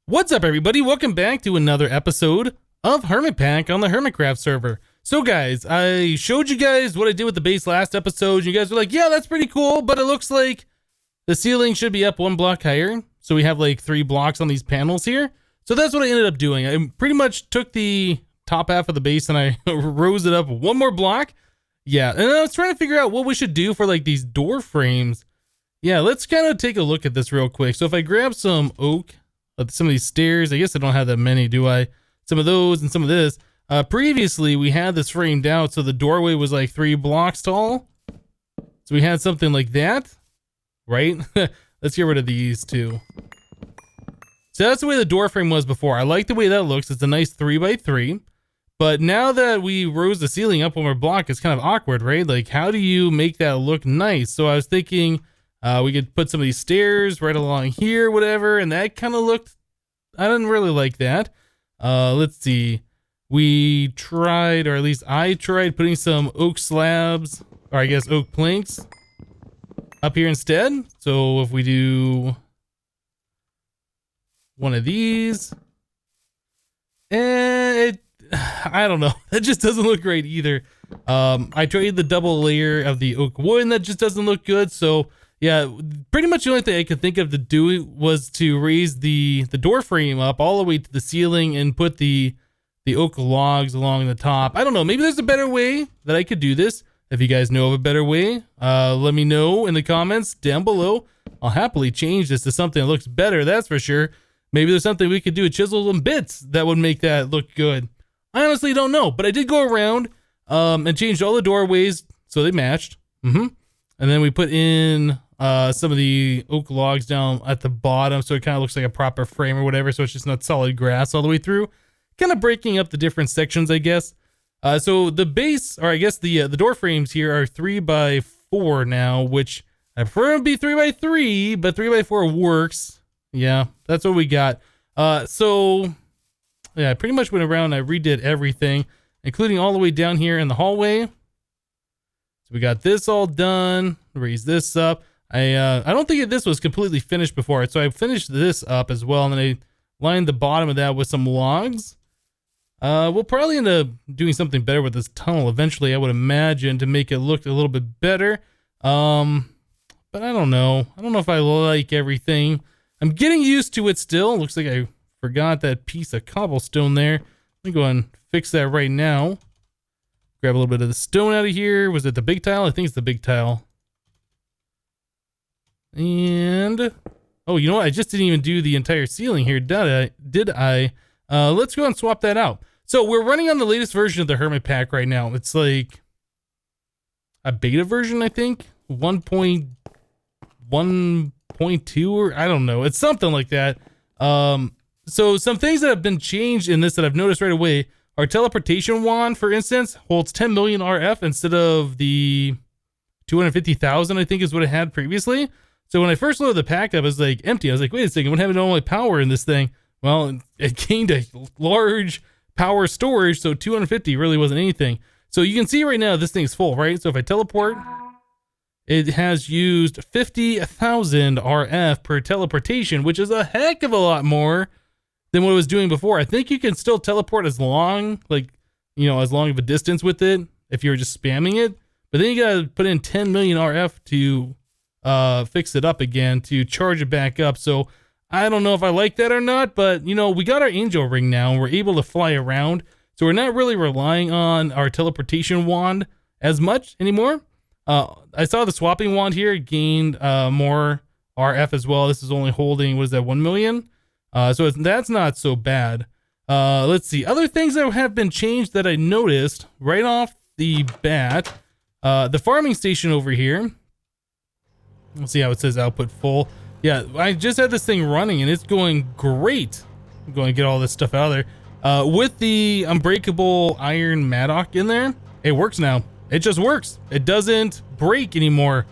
What's up, everybody? Welcome back to another episode of HermitPack on the HermitCraft server. So guys, I showed you guys what I did with the base last episode. You guys were like, yeah, that's pretty cool, but it looks like the ceiling should be up one block higher. So we have like 3 blocks on these panels here. So that's what I ended up doing. I pretty much took the top half of the base and I rose it up one more block. Yeah, and I was trying to figure out what we should do for like these door frames. Yeah, let's kind of take a look at this real quick. So if I grab some oak, some of these stairs, I guess I don't have that many, do I? Some of those and some of this. Previously, we had this framed out, so the doorway was like 3 blocks tall. So we had something like that, right? Let's get rid of these two. So that's the way the door frame was before. I like the way that looks. It's a nice 3x3. But now that we rose the ceiling up one more block, it's kind of awkward, right? Like, how do you make that look nice? So I was thinking we could put some of these stairs right along here, whatever, and that kind of looked, I didn't really like that. Let's see. We tried, or at least I tried, putting some oak slabs, or I guess oak planks up here instead. So if we do one of these, and I don't know, that just doesn't look great either. I tried the double layer of the oak wood and that just doesn't look good. So yeah, pretty much the only thing I could think of to do was to raise the door frame up all the way to the ceiling and put the oak logs along the top. I don't know, maybe there's a better way that I could do this. If you guys know of a better way, let me know in the comments down below. I'll happily change this to something that looks better, that's for sure. Maybe there's something we could do with chisels and bits that would make that look good. I honestly don't know, but I did go around and changed all the doorways so they matched. And then we put in some of the oak logs down at the bottom, so it kind of looks like a proper frame or whatever, so it's just not solid grass all the way through. Kind of breaking up the different sections, I guess. So the base, or I guess the door frames here are 3x4 now, which I prefer to be 3x3, but 3x4 works. Yeah, that's what we got. So yeah, I pretty much went around and I redid everything, including all the way down here in the hallway. So we got this all done. Raise this up. I don't think this was completely finished before, so I finished this up as well, and then I lined the bottom of that with some logs. We'll probably end up doing something better with this tunnel eventually, I would imagine, to make it look a little bit better. But I don't know. I don't know if I like everything. I'm getting used to it still. Looks like I forgot that piece of cobblestone there. Let me go and fix that right now. Grab a little bit of the stone out of here. Was it the big tile? I think it's the big tile. And oh, you know what? I just didn't even do the entire ceiling here, did I? Let's go and swap that out. So we're running on the latest version of the HermitPack right now. It's like a beta version, I think. 1.1.2 or I don't know. It's something like that. So some things that have been changed in this that I've noticed right away. Our teleportation wand, for instance, holds 10 million RF instead of the 250,000, I think is what it had previously. So when I first loaded the pack up, it was like empty. I was like, wait a second, what happened to all my power in this thing? Well, it gained a large power storage, so 250 really wasn't anything. So you can see right now this thing's full, right? So if I teleport, it has used 50,000 RF per teleportation, which is a heck of a lot more than what it was doing before. I think you can still teleport as long, like, you know, as long of a distance with it if you're just spamming it. But then you gotta put in 10 million RF to fix it up again, to charge it back up. So I don't know if I like that or not, but you know, we got our angel ring now and we're able to fly around. So we're not really relying on our teleportation wand as much anymore. I saw the swapping wand here gained more RF as well. This is only holding, what is that, 1 million? So that's not so bad. Let's see, other things that have been changed that I noticed right off the bat. The farming station over here. Let's see how it says output full. Yeah, I just had this thing running and it's going great. I'm going to get all this stuff out of there. With the unbreakable iron mattock in there, it works now. It just works. It doesn't break anymore.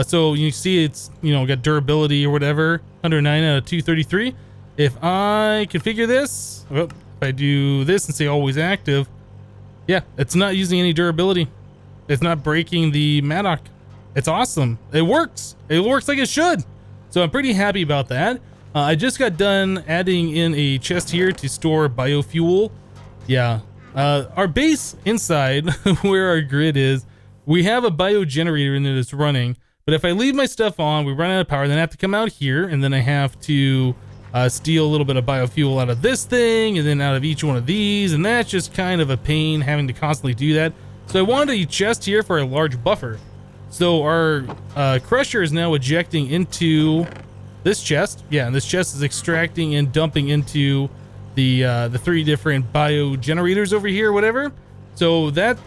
So you see it's, you know, got durability or whatever, 109 out of 233. If I configure this, well, if I do this and say always active, yeah, it's not using any durability. It's not breaking the mattock. It's awesome. It works. It works like it should. So I'm pretty happy about that. I just got done adding in a chest here to store biofuel. Yeah, our base inside where our grid is, we have a bio generator in there that's running. But if I leave my stuff on, we run out of power, then I have to come out here, and then I have to steal a little bit of biofuel out of this thing, and then out of each one of these, and that's just kind of a pain having to constantly do that. So I wanted a chest here for a large buffer. So our crusher is now ejecting into this chest. Yeah, and this chest is extracting and dumping into the 3 different bio generators over here, whatever. So that,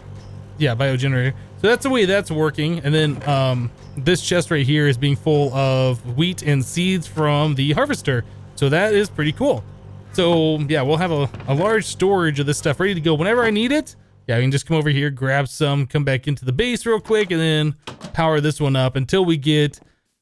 yeah, bio generator. So that's the way that's working. And then this chest right here is being full of wheat and seeds from the harvester. So that is pretty cool. So yeah, we'll have a large storage of this stuff ready to go whenever I need it. Yeah, I can just come over here, grab some, come back into the base real quick, and then power this one up until we get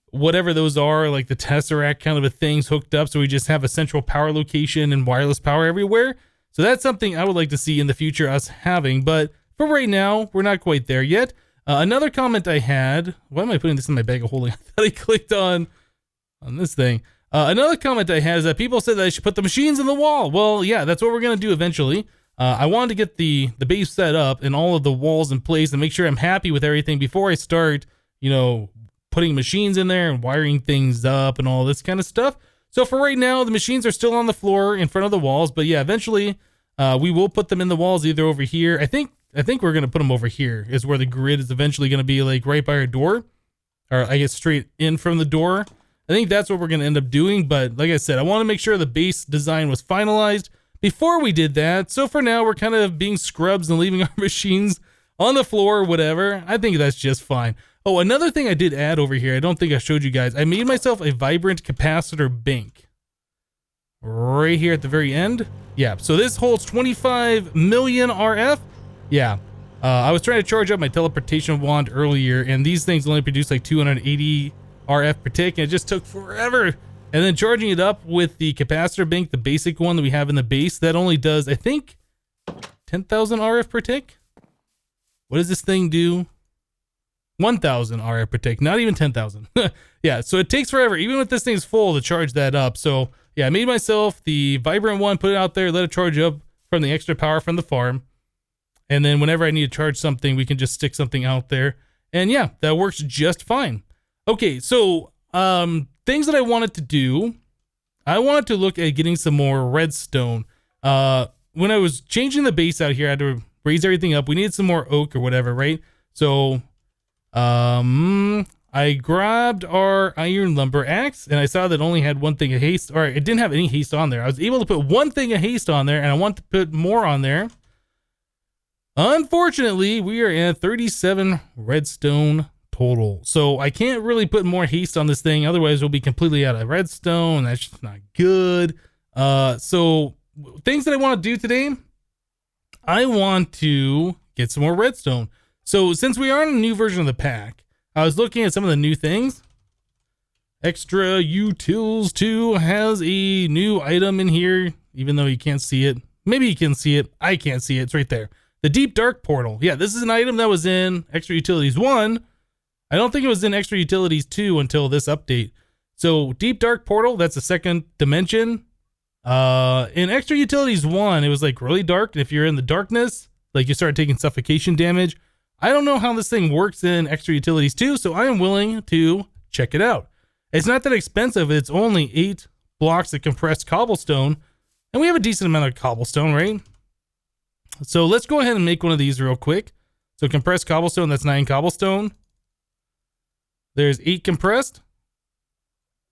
whatever those are, like the Tesseract kind of a things hooked up, so we just have a central power location and wireless power everywhere. So that's something I would like to see in the future us having, but for right now, we're not quite there yet. Another comment I had, why am I putting this in my bag of holding? I thought I clicked on this thing. Another comment I had is that people said that I should put the machines in the wall. Well, yeah, that's what we're going to do eventually. I wanted to get the base set up and all of the walls in place and make sure I'm happy with everything before I start, you know, putting machines in there and wiring things up and all this kind of stuff. So for right now, the machines are still on the floor in front of the walls, but yeah, eventually we will put them in the walls either over here. I think we're going to put them over here is where the grid is eventually going to be, like right by our door, or I guess straight in from the door. I think that's what we're going to end up doing. But like I said, I want to make sure the base design was finalized before we did that. So for now, we're kind of being scrubs and leaving our machines on the floor or whatever. I think that's just fine. Oh, another thing I did add over here, I don't think I showed you guys. I made myself a vibrant capacitor bank right here at the very end. Yeah, so this holds 25 million RF. Yeah, I was trying to charge up my teleportation wand earlier, and these things only produce like 280 RF per tick, and it just took forever. And then charging it up with the capacitor bank, the basic one that we have in the base, that only does, I think, 10,000 RF per tick. What does this thing do? 1,000 RF per tick, not even 10,000. Yeah, so it takes forever, even with this thing's full, to charge that up. So yeah, I made myself the vibrant one, put it out there, let it charge up from the extra power from the farm. And then whenever I need to charge something, we can just stick something out there. And yeah, that works just fine. Okay, so things that I wanted to do, I wanted to look at getting some more redstone. When I was changing the base out here, I had to raise everything up. We needed some more oak or whatever, right? So I grabbed our iron lumber axe, and I saw that it only had one thing of haste, or it didn't have any haste on there. I was able to put one thing of haste on there, and I want to put more on there. Unfortunately, we are at 37 redstone total, so I can't really put more haste on this thing, otherwise we'll be completely out of redstone. That's just not good. So things that I want to do today, I want to get some more redstone. So since we are on a new version of the pack, I was looking at some of the new things. Extra Utils 2 has a new item in here, even though you can't see it. Maybe you can see it. I can't see it. It's right there. The Deep Dark Portal. Yeah, this is an item that was in Extra Utilities 1. I don't think it was in Extra Utilities 2 until this update. So Deep Dark Portal, that's the second dimension. In Extra Utilities 1, it was like really dark. And if you're in the darkness, like you start taking suffocation damage. I don't know how this thing works in Extra Utilities 2, so I am willing to check it out. It's not that expensive. It's only 8 blocks of compressed cobblestone. And we have a decent amount of cobblestone, right? So let's go ahead and make one of these real quick. So compressed cobblestone, that's 9 cobblestone. There's 8 compressed.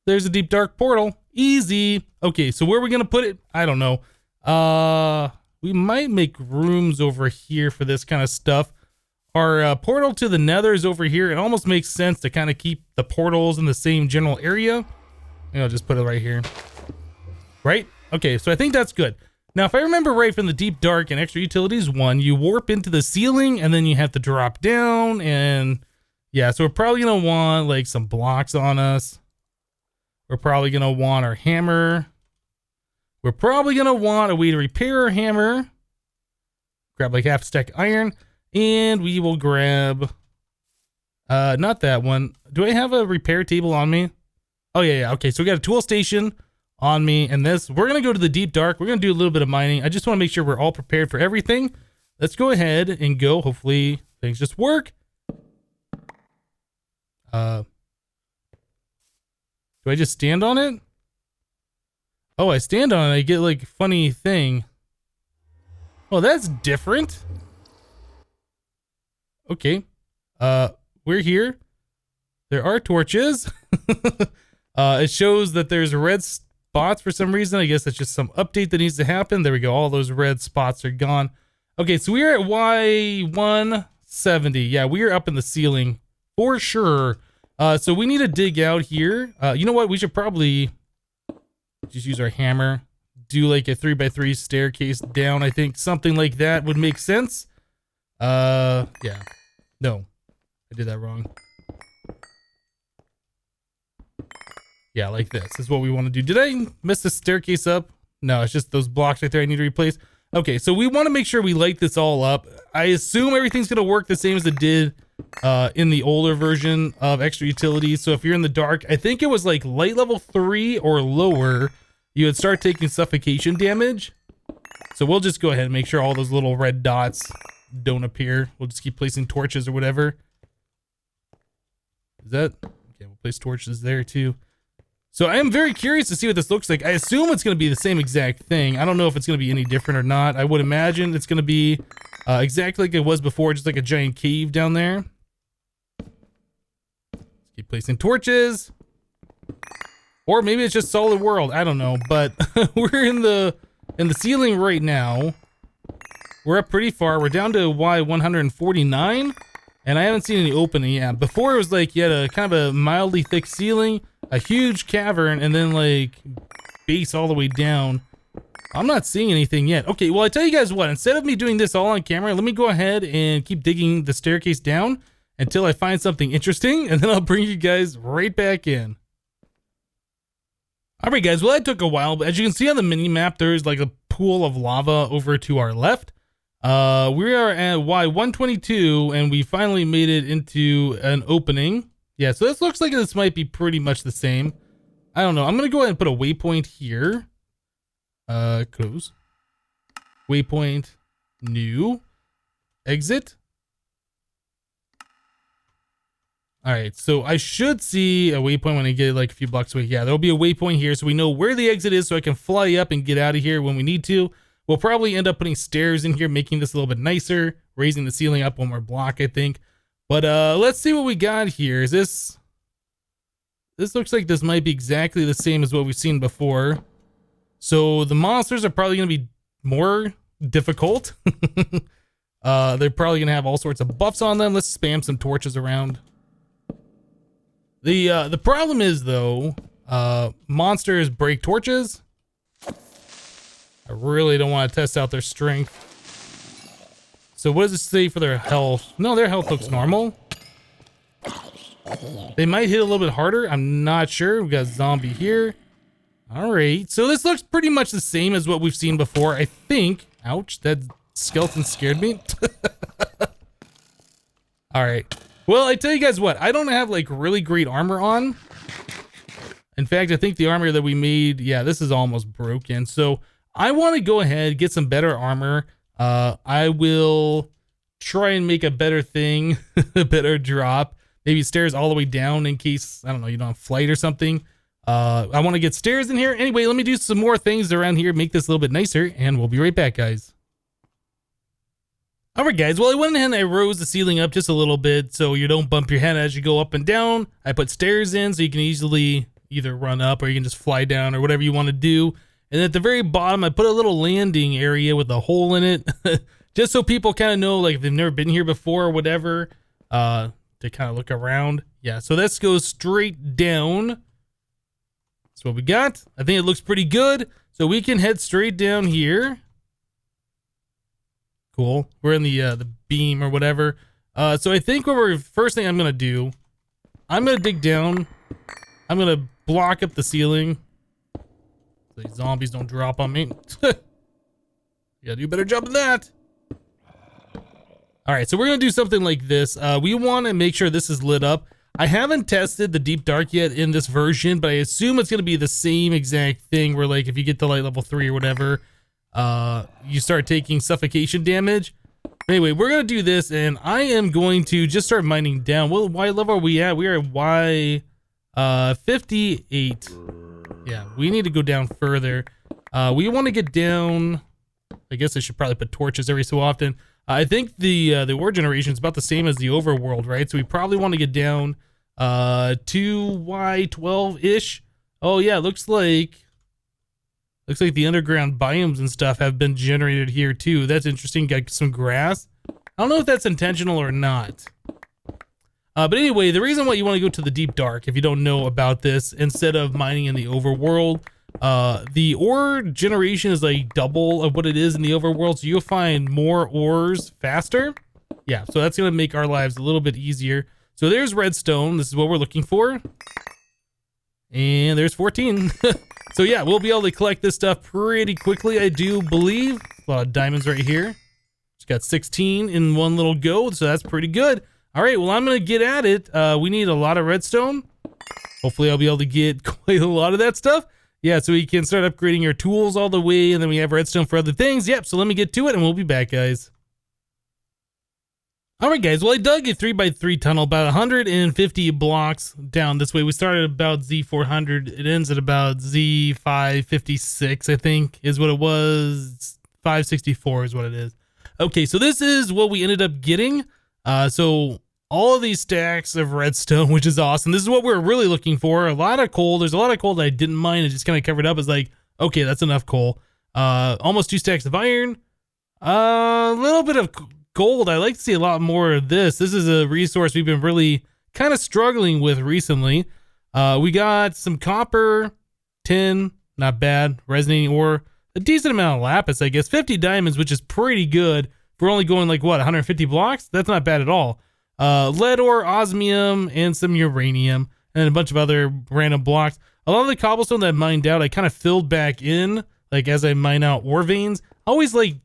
There's a Deep Dark Portal. Easy. Okay, so where are we going to put it? I don't know. We might make rooms over here for this kind of stuff. Our portal to the nether is over here. It almost makes sense to kind of keep the portals in the same general area. Maybe I'll just put it right here. Right? Okay, so I think that's good. Now, if I remember right from the Deep Dark and Extra Utilities 1, you warp into the ceiling and then you have to drop down. And yeah, so we're probably going to want like some blocks on us. We're probably going to want our hammer. We're probably going to want a way to repair our hammer. Grab like half a stack of iron. And we will grab, not that one. Do I have a repair table on me? Oh, yeah. Okay, so we got a tool station on me. And this, we're going to go to the deep dark. We're going to do a little bit of mining. I just want to make sure we're all prepared for everything. Let's go ahead and go. Hopefully things just work. Do I just stand on it? Oh, I stand on it. I get like funny thing. Oh, that's different. Okay. We're here. There are torches. It shows that there's red spots for some reason. I guess that's just some update that needs to happen. There we go. All those red spots are gone. Okay, so we are at Y170. Yeah, we are up in the ceiling for sure. So we need to dig out here. You know what? We should probably just use our hammer. Do like a 3x3 staircase down. I think something like that would make sense. Yeah. No, I did that wrong. Yeah, like this is what we want to do. Did I mess the staircase up? No, it's just those blocks right there I need to replace. Okay, so we want to make sure we light this all up. I assume everything's going to work the same as it did in the older version of Extra Utilities. So if you're in the dark, I think it was like light level 3 or lower, you would start taking suffocation damage. So we'll just go ahead and make sure all those little red dots don't appear. We'll just keep placing torches or whatever. Is that? Okay, we'll place torches there too. So I am very curious to see what this looks like. I assume it's going to be the same exact thing. I don't know if it's going to be any different or not. I would imagine it's going to be exactly like it was before, just like a giant cave down there. Let's keep placing torches. Or maybe it's just solid world. I don't know. But we're in the ceiling right now. We're up pretty far. We're down to Y149. And I haven't seen any opening yet. Before it was like you had a kind of a mildly thick ceiling, a huge cavern, and then like base all the way down. I'm not seeing anything yet. Okay, well I tell you guys what, instead of me doing this all on camera, let me go ahead and keep digging the staircase down until I find something interesting, and then I'll bring you guys right back in. Alright guys, well that took a while, but as you can see on the mini map, there's like a pool of lava over to our left. We are at Y122 and we finally made it into an opening. Yeah, so this looks like this might be pretty much the same. I don't know. I'm going to go ahead and put a waypoint here. Close. Waypoint. New. Exit. Alright, so I should see a waypoint when I get like a few blocks away. Yeah, there'll be a waypoint here so we know where the exit is so I can fly up and get out of here when we need to. We'll probably end up putting stairs in here, making this a little bit nicer, raising the ceiling up one more block, I think. But let's see what we got here. Is this looks like this might be exactly the same as what we've seen before. So the monsters are probably going to be more difficult. They're probably going to have all sorts of buffs on them. Let's spam some torches around. The problem is though, monsters break torches. I really don't want to test out their strength. So what does it say for their health? No, their health looks normal. They might hit a little bit harder. I'm not sure. We got a zombie here. All right. So this looks pretty much the same as what we've seen before, I think. Ouch, that skeleton scared me. All right. Well, I tell you guys what, I don't have like really great armor on. In fact, I think the armor that we made, yeah, this is almost broken. So I want to go ahead, get some better armor. I will try and make a better thing, a better drop. Maybe stairs all the way down in case, I don't know, you don't have flight or something. I want to get stairs in here. Anyway, let me do some more things around here, make this a little bit nicer, and we'll be right back, guys. Alright guys, well I went ahead and I rose the ceiling up just a little bit so you don't bump your head as you go up and down. I put stairs in so you can easily either run up or you can just fly down or whatever you want to do. And at the very bottom, I put a little landing area with a hole in it, just so people kind of know, like if they've never been here before or whatever, to kind of look around. Yeah, so this goes straight down. That's what we got. I think it looks pretty good. So we can head straight down here. Cool. We're in the beam or whatever. So I think first thing I'm gonna do, I'm gonna dig down. I'm gonna block up the ceiling. These zombies don't drop on me. You gotta do a better job than that. All right, so we're gonna do something like this. We want to make sure this is lit up. I haven't tested the deep dark yet in this version, but I assume it's going to be the same exact thing where like if you get to light level 3 or whatever, you start taking suffocation damage. Anyway, we're going to do this, and I am going to just start mining down. Well, what level are we at? We are at Y 58. Yeah, we need to go down further. We want to get down. I guess I should probably put torches every so often. I think the ore generation is about the same as the overworld, right? So we probably want to get down to Y12-ish. Oh yeah, looks like the underground biomes and stuff have been generated here too. That's interesting. Got some grass. I don't know if that's intentional or not. But anyway, the reason why you want to go to the deep dark, if you don't know about this, instead of mining in the overworld, the ore generation is like double of what it is in the overworld, so you'll find more ores faster. Yeah, so that's going to make our lives a little bit easier. So there's redstone. This is what we're looking for. And there's 14. So yeah, we'll be able to collect this stuff pretty quickly, I do believe. A lot of diamonds right here. Just got 16 in one little go, so that's pretty good. All right, well, I'm going to get at it. We need a lot of redstone. Hopefully I'll be able to get quite a lot of that stuff. Yeah, so we can start upgrading our tools all the way, and then we have redstone for other things. Yep, so let me get to it, and we'll be back, guys. All right, guys, well, I dug a 3x3 tunnel about 150 blocks down this way. We started about Z400. It ends at about Z556, I think, is what it was. 564 is what it is. Okay, so this is what we ended up getting. So all of these stacks of redstone, which is awesome. This is what we're really looking for. A lot of coal. There's a lot of coal that I didn't mine. It just kind of covered up. It's like, okay, that's enough coal. Almost 2 stacks of iron. A little bit of gold. I like to see a lot more of this. This is a resource we've been really kind of struggling with recently. We got some copper, tin, not bad. Resonating ore, a decent amount of lapis, I guess. 50 diamonds, which is pretty good. We're only going like, what, 150 blocks? That's not bad at all. Lead ore, osmium, and some uranium, and a bunch of other random blocks. A lot of the cobblestone that I mined out, I kind of filled back in, like as I mine out ore veins. I always like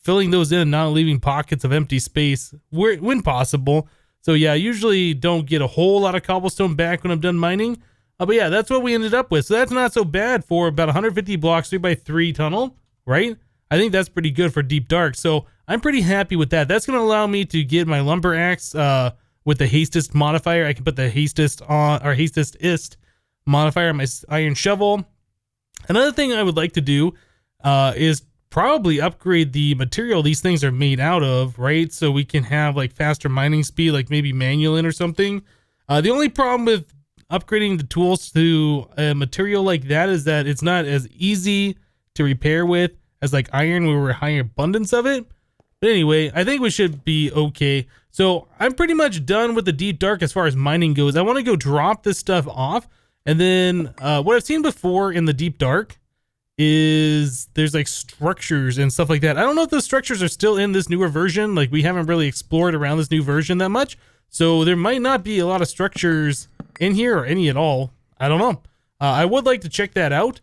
filling those in and not leaving pockets of empty space when possible. So yeah, I usually don't get a whole lot of cobblestone back when I'm done mining. But yeah, that's what we ended up with. So that's not so bad for about 150 blocks, 3x3 tunnel, right? I think that's pretty good for deep dark. So I'm pretty happy with that. That's going to allow me to get my lumber axe with the hastest modifier. I can put the hastest on, or hastest modifier on my iron shovel. Another thing I would like to do is probably upgrade the material these things are made out of, right? So we can have like faster mining speed, like maybe manual or something. The only problem with upgrading the tools to a material like that is that it's not as easy to repair with as like iron, where we're high abundance of it. But anyway, I think we should be okay. So I'm pretty much done with the deep dark as far as mining goes. I want to go drop this stuff off. And then what I've seen before in the deep dark is there's like structures and stuff like that. I don't know if those structures are still in this newer version. Like we haven't really explored around this new version that much. So there might not be a lot of structures in here or any at all. I don't know. I would like to check that out.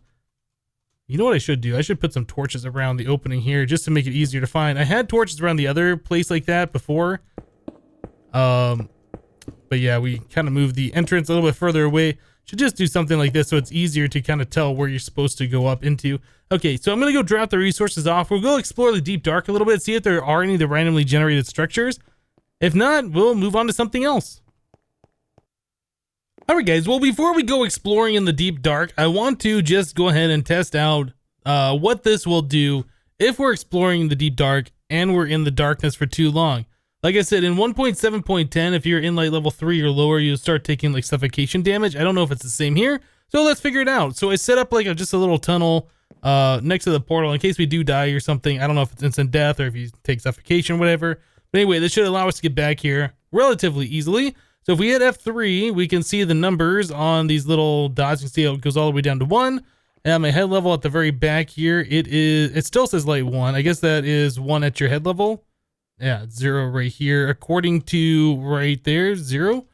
You know what I should do? I should put some torches around the opening here just to make it easier to find. I had torches around the other place like that before. But yeah, we kind of moved the entrance a little bit further away. Should just do something like this so it's easier to kind of tell where you're supposed to go up into. Okay, so I'm going to go drop the resources off. We'll go explore the deep dark a little bit, see if there are any of the randomly generated structures. If not, we'll move on to something else. Alright guys, well before we go exploring in the deep dark, I want to just go ahead and test out what this will do if we're exploring the deep dark and we're in the darkness for too long. Like I said, in 1.7.10, if you're in like level 3 or lower, you'll start taking like suffocation damage. I don't know if it's the same here, so let's figure it out. So I set up like just a little tunnel next to the portal in case we do die or something. I don't know if it's instant death or if you take suffocation or whatever. But anyway, this should allow us to get back here relatively easily. So if we hit F3, we can see the numbers on these little dots. You can see it goes all the way down to 1. And my head level at the very back here, it still says light 1. I guess that is 1 at your head level. Yeah, 0 right here. According to right there, 0.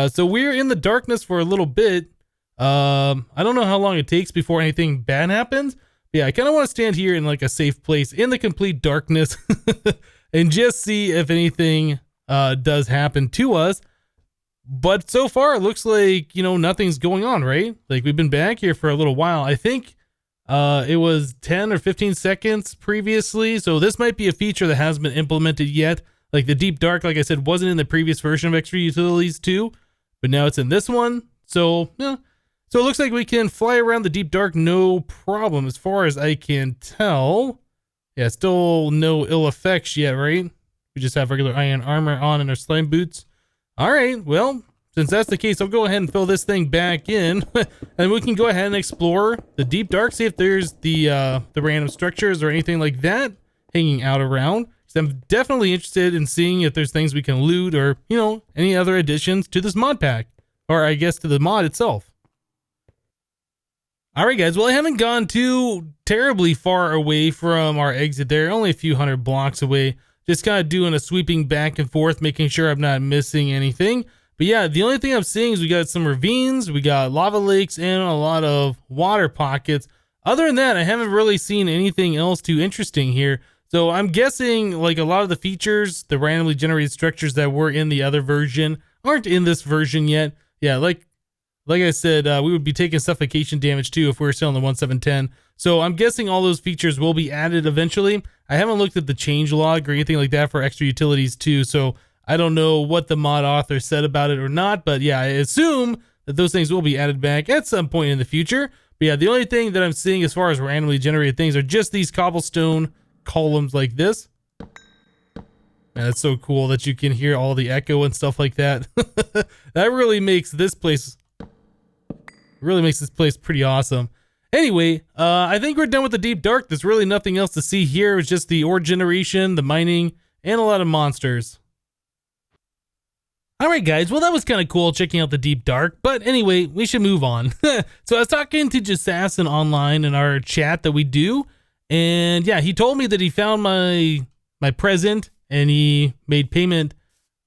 So we're in the darkness for a little bit. I don't know how long it takes before anything bad happens. But yeah, I kind of want to stand here in like a safe place in the complete darkness and just see if anything does happen to us. But so far, it looks like, nothing's going on, right? Like, we've been back here for a little while. I think it was 10 or 15 seconds previously. So this might be a feature that hasn't been implemented yet. Like the deep dark, like I said, wasn't in the previous version of Extra Utilities 2, but now it's in this one. So, yeah. So it looks like we can fly around the deep dark no problem as far as I can tell. Yeah, still no ill effects yet, right? We just have regular iron armor on and our slime boots. All right, well, since that's the case, I'll go ahead and fill this thing back in, and we can go ahead and explore the deep dark, see if there's the random structures or anything like that hanging out around. So I'm definitely interested in seeing if there's things we can loot or, any other additions to this mod pack, or I guess to the mod itself. All right, guys. Well, I haven't gone too terribly far away from our exit there, only a few hundred blocks away. Just kind of doing a sweeping back and forth, making sure I'm not missing anything. But yeah, the only thing I'm seeing is we got some ravines, we got lava lakes, and a lot of water pockets. Other than that, I haven't really seen anything else too interesting here. So I'm guessing like a lot of the features, the randomly generated structures that were in the other version aren't in this version yet. Yeah, like I said, we would be taking suffocation damage too if we were still on the 1710. So I'm guessing all those features will be added eventually. I haven't looked at the change log or anything like that for Extra Utilities 2, so I don't know what the mod author said about it or not, but yeah, I assume that those things will be added back at some point in the future. But yeah, the only thing that I'm seeing as far as randomly generated things are just these cobblestone columns like this. Man, it's so cool that you can hear all the echo and stuff like that. That really makes this place pretty awesome. Anyway, I think we're done with the deep dark. There's really nothing else to see here. It's just the ore generation, the mining, and a lot of monsters. All right, guys. Well, that was kind of cool checking out the deep dark. But anyway, we should move on. So I was talking to Jasassin online in our chat that we do. And yeah, he told me that he found my present and he made payment.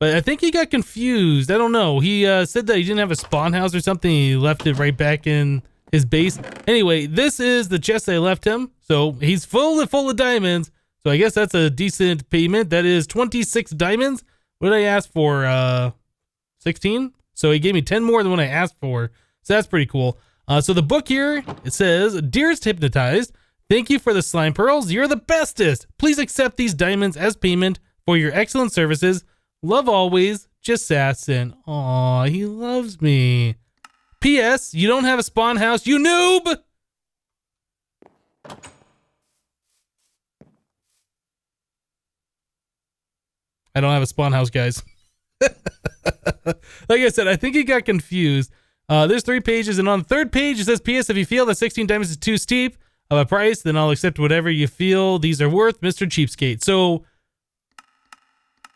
But I think he got confused. I don't know. He said that he didn't have a spawn house or something. He left it right back in his base. Anyway, this is the chest I left him. So he's full of diamonds. So I guess that's a decent payment. That is 26 diamonds. What did I ask for? 16? So he gave me 10 more than what I asked for. So that's pretty cool. So the book here, it says, Dearest Hypnotizd, thank you for the slime pearls. You're the bestest. Please accept these diamonds as payment for your excellent services. Love always, Jasassin. Aw, he loves me. P.S. You don't have a spawn house, you noob! I don't have a spawn house, guys. Like I said, I think he got confused. There's 3 pages, and on the 3rd page, it says, P.S. If you feel that 16 diamonds is too steep of a price, then I'll accept whatever you feel these are worth, Mr. Cheapskate. So,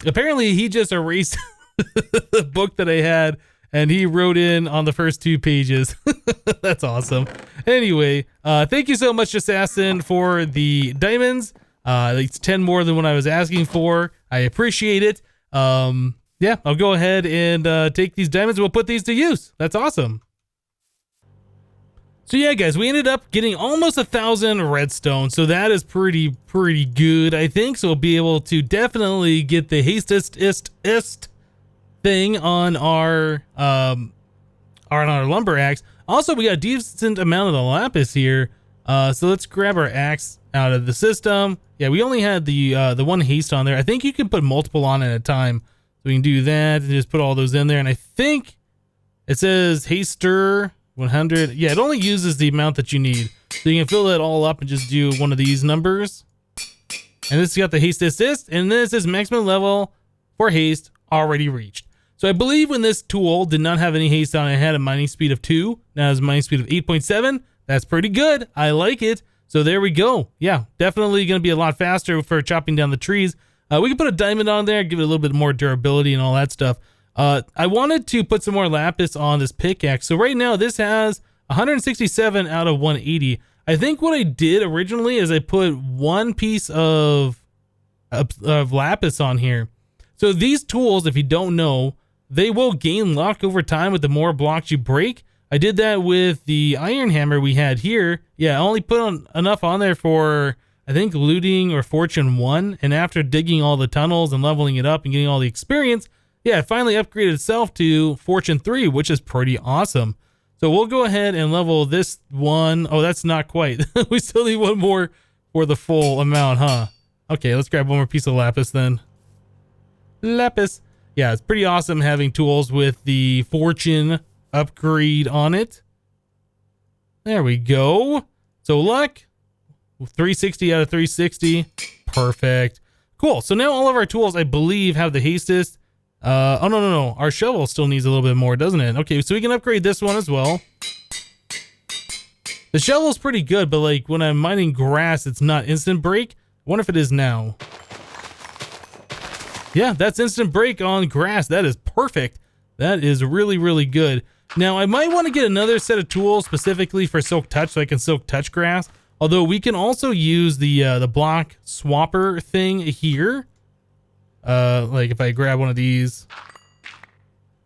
apparently, he just erased the book that I had, and he wrote in on the first 2 pages. That's awesome. Anyway, thank you so much, Jasassin, for the diamonds. It's 10 more than what I was asking for. I appreciate it. Yeah, I'll go ahead and take these diamonds. We'll put these to use. That's awesome. So yeah, guys, we ended up getting almost 1,000 redstone. So that is pretty good, I think. So we'll be able to definitely get the hastest thing on our lumber axe. Also, we got a decent amount of the lapis here. So let's grab our axe out of the system. Yeah, we only had the one haste on there. I think you can put multiple on at a time. So we can do that and just put all those in there. And I think it says haster 100. Yeah, it only uses the amount that you need. So you can fill that all up and just do one of these numbers. And this has got the haste assist. And then it says maximum level for haste already reached. So I believe when this tool did not have any haste on it, had a mining speed of 2. Now it has a mining speed of 8.7. That's pretty good. I like it. So there we go. Yeah, definitely going to be a lot faster for chopping down the trees. We can put a diamond on there, give it a little bit more durability and all that stuff. I wanted to put some more lapis on this pickaxe. So right now this has 167 out of 180. I think what I did originally is I put 1 piece of lapis on here. So these tools, if you don't know, they will gain luck over time with the more blocks you break. I did that with the iron hammer we had here. Yeah, I only put enough on there for, I think, looting or fortune 1. And after digging all the tunnels and leveling it up and getting all the experience, yeah, it finally upgraded itself to Fortune 3, which is pretty awesome. So we'll go ahead and level this one. Oh, that's not quite. We still need one more for the full amount, huh? Okay, let's grab one more piece of lapis then. Lapis. Yeah, it's pretty awesome having tools with the Fortune upgrade on it. There we go. So luck, 360 out of 360. Perfect. Cool. So now all of our tools, I believe, have the hastest. Oh, no. Our shovel still needs a little bit more, doesn't it? Okay, so we can upgrade this one as well. The shovel's pretty good, but like when I'm mining grass, it's not instant break. I wonder if it is now. Yeah, that's instant break on grass. That is perfect. That is really, really good. Now, I might want to get another set of tools specifically for silk touch so I can silk touch grass. Although we can also use the block swapper thing here. Like if I grab one of these,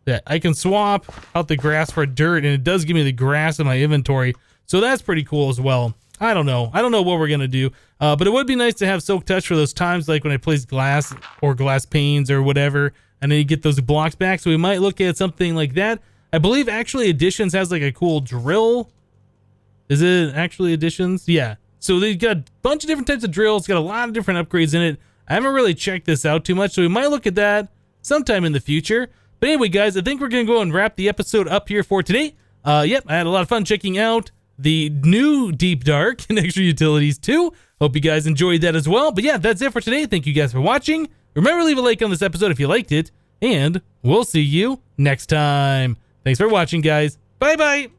yeah, I can swap out the grass for dirt, and it does give me the grass in my inventory. So that's pretty cool as well. I don't know what we're gonna do, but it would be nice to have silk touch for those times, like when I place glass or glass panes or whatever, and then you get those blocks back. So we might look at something like that. I believe actually Additions has like a cool drill. Is it actually Additions? Yeah. So they've got a bunch of different types of drills, got a lot of different upgrades in it. I haven't really checked this out too much, so we might look at that sometime in the future. But anyway, guys, I think we're gonna go and wrap the episode up here for today. Yep, I had a lot of fun checking out the new Deep Dark and extra utilities too. Hope you guys enjoyed that as well. But yeah, that's it for today. Thank you guys for watching. Remember to leave a like on this episode if you liked it, and we'll see you next time. Thanks for watching, guys. Bye-bye.